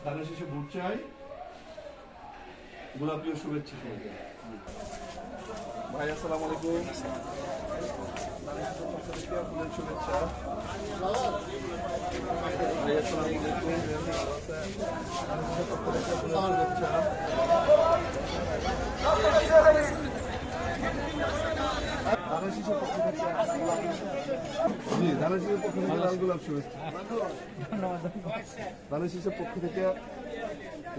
ধানের শেষে ভোট চাই, গোলাপি ও শুভেচ্ছা সবাইকে। ভাই আসসালামু আলাইকুম। ফুলের শুভেচ্ছা। ভাই আসসালামু আলাইকুম। শুভেচ্ছা। ধানের শীষের পক্ষ থেকে জি ধানের শীষের পক্ষ থেকে লাল গোলাপ শুভেচ্ছা। ধানের শীষের পক্ষ থেকে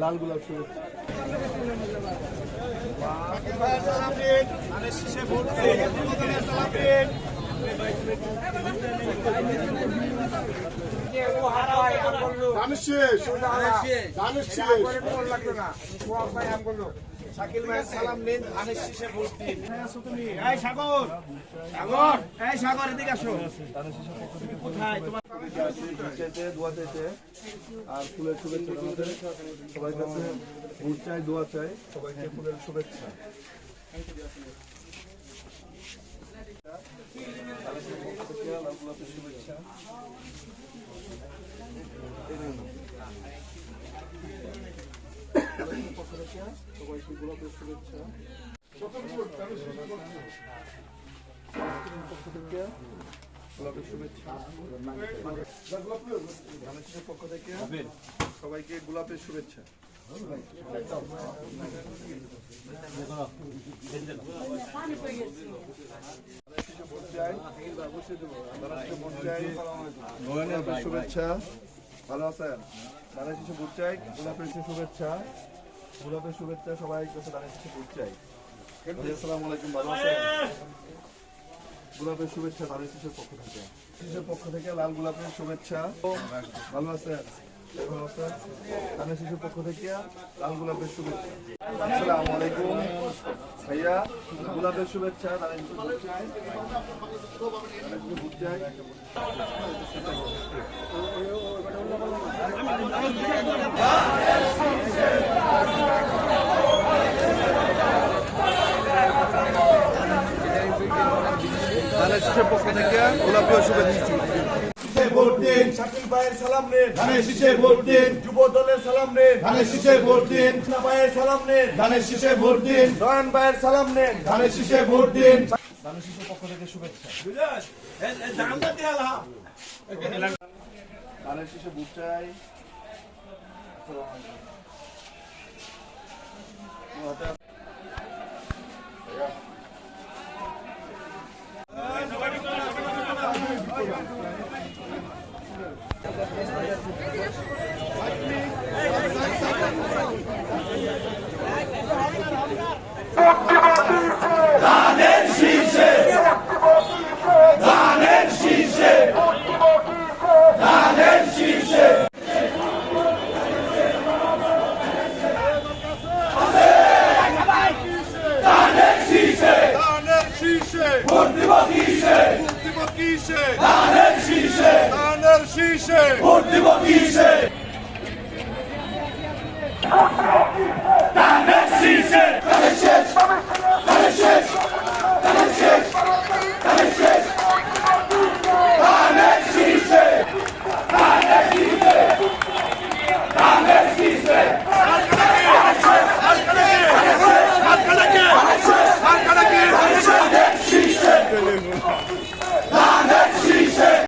লাল গোলাপ শুভেচ্ছা। শাকিল ভাইয়ের সালাম নিন, ধানের শীষে ভোট দিন। এই সাগর, সাগর, এই সাগর এদিকে আসো। কোথায় তোমার দোয়া চাইছে আর ফুলের শুভেচ্ছা আমাদের সবাই কাছে ভোট চাই, দোয়া চাই, সবাইকে ফুলের শুভেচ্ছা। শুভেচ্ছা পক্ষ থেকে সবাইকে গোলাপের শুভেচ্ছা। পক্ষ থেকে গোলাপের শুভেচ্ছা। ধানের পক্ষ থেকে সবাইকে গোলাপের শুভেচ্ছা। শুভেচ্ছা, ভালো আছেন? ধানের শিশু ভোট চাই, গোলাপের শুভেচ্ছা। গোলাপের শুভেচ্ছা সবাই কাছে ধানের শিশু ভোট চাই। আসসালামু আলাইকুম, ভালো আছেন? গোলাপের শুভেচ্ছা ধানের শিশুর পক্ষ থেকে। শিশুর পক্ষ থেকে লাল গোলাপের শুভেচ্ছা। ভালো আছেন? ভালো আছেন? ধানের শিশুর পক্ষ থেকে লাল গোলাপের শুভেচ্ছা। আসসালামু আলাইকুম ভাইয়া, গোলাপের শুভেচ্ছা ধানের শিশু ভোট চাই। ধানের শিশু ভোট চাই। ধানের শীষের পক্ষ থেকে গোলাপি ও শুভেচ্ছা। ভোট দিন, শাকিল ভাইয়ের সালাম নিন, ধানের শীষে ভোট দিন। যুব দলের সালাম নিন, ধানের শীষে ভোট দিন। কৃষ্ণা ভাইয়ের সালাম নিন, ধানের শীষে ভোট দিন। নয়ন ভাইয়ের সালাম নিন, ধানের শীষে ভোট দিন। ধানের শীষের পক্ষ থেকে শুভেচ্ছা। ধানের শীষে ভোট চাই। ধানের শীষে, ধানের শীষে, ধানের শীষে, ধানের শীষে, ধানের শীষে, ভোট দিব কিসে, ভোট দিব কিসে, ধানের শীষে, ধানের শীষে।